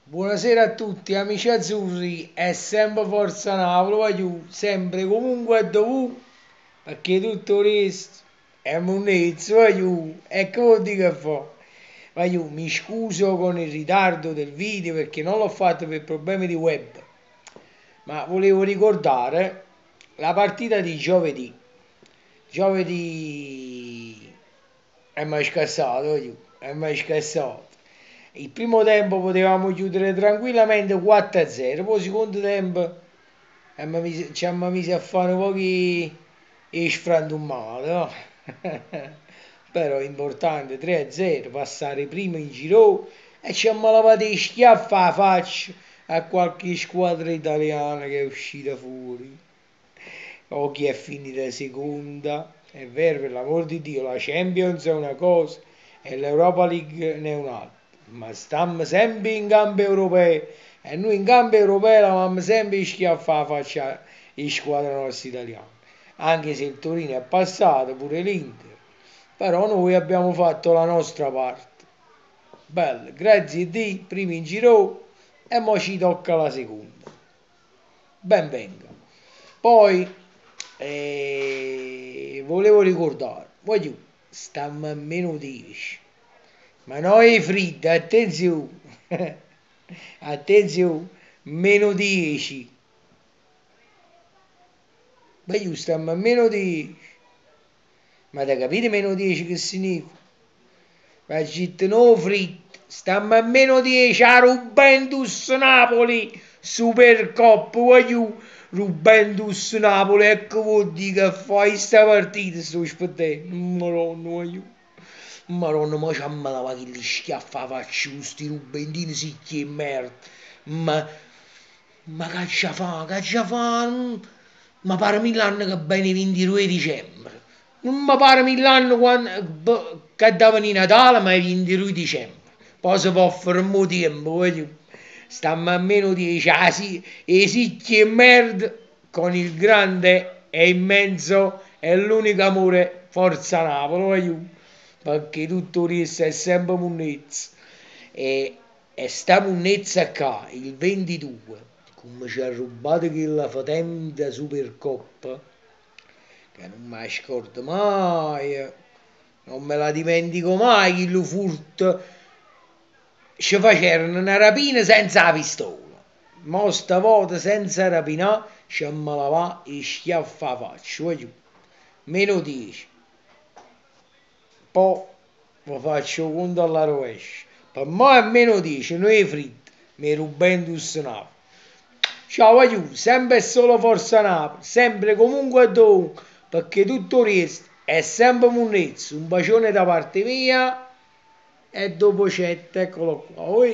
Buonasera a tutti amici azzurri, è sempre Forza Napoli, voglio sempre comunque e dovunque, perché tutto il resto è monnezza, voglio, e che vuol dire che fa? Voglio, mi scuso con il ritardo del video perché non l'ho fatto per problemi di web, ma volevo ricordare la partita di giovedì. Giovedì è mai scassato, voglio, è mai scassato. Il primo tempo potevamo chiudere tranquillamente 4-0, poi il secondo tempo ci hanno messo a fare un po' di sfrantumate, no? Però è importante 3-0, passare prima in giro e ci hanno lavato i schiaffi alla faccia a qualche squadra italiana che è uscita fuori o chi è finita seconda. È vero, per l'amor di Dio, la Champions è una cosa e l'Europa League ne è un'altra, ma stiamo sempre in campo europeo e noi in campo europeo l'avevamo sempre schiaffare la faccia in squadra nostra italiana. Anche se il Torino è passato, pure l'Inter, però noi abbiamo fatto la nostra parte. Bello, grazie a Dio, prima in giro e mo ci tocca la seconda. Ben venga. Poi volevo ricordare, voglio, stiamo a meno 10, ma noi fritte, attenzione, attenzione, meno 10, voglio, stiamo a meno 10, ma da capire meno 10 che significa? Ma città no fritte, stiamo a meno 10 a Juventus Napoli, Supercoppa, voglio, Juventus Napoli, ecco vuol dire che fai sta partita, sto aspettando, madonna, voglio. Madonna, ma c'ha malato che gli schiaffa la faccia, questi rubendini sicchi e merda. Ma, ma che c'ha fa? Ma pare mill'anno che bene 22 dicembre. Non mi pare mill'anno che davano in Natale, ma 22 dicembre. Poi si può fare un tempo, voglio. Stiamo a meno 10, ah sì, e sicchi e merda, con il grande e immenso e l'unico amore Forza Napoli, voglio, perché tutto il resto è sempre munnezza. E, e sta munnezza qua, il 22, come ci ha rubato quella fatenda Supercoppa, che non mi scordo mai, non me la dimentico mai, che lo furto, ci facevano una rapina senza la pistola. Ma stavolta senza rapinare ci ammalavà e schiaffa la faccia, voglio. Meno 10. Poi vi faccio conto alla rovescia. Per me è meno 10, noi fritti, mi Juventus Napoli. Ciao aiuto, sempre e solo Forza Napoli, sempre comunque e dovunque, perché tutto il resto è sempre munnezzo. Un bacione da parte mia e dopo c'è, eccolo qua.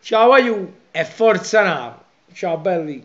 Ciao aiuto e Forza Napoli. Ciao belli.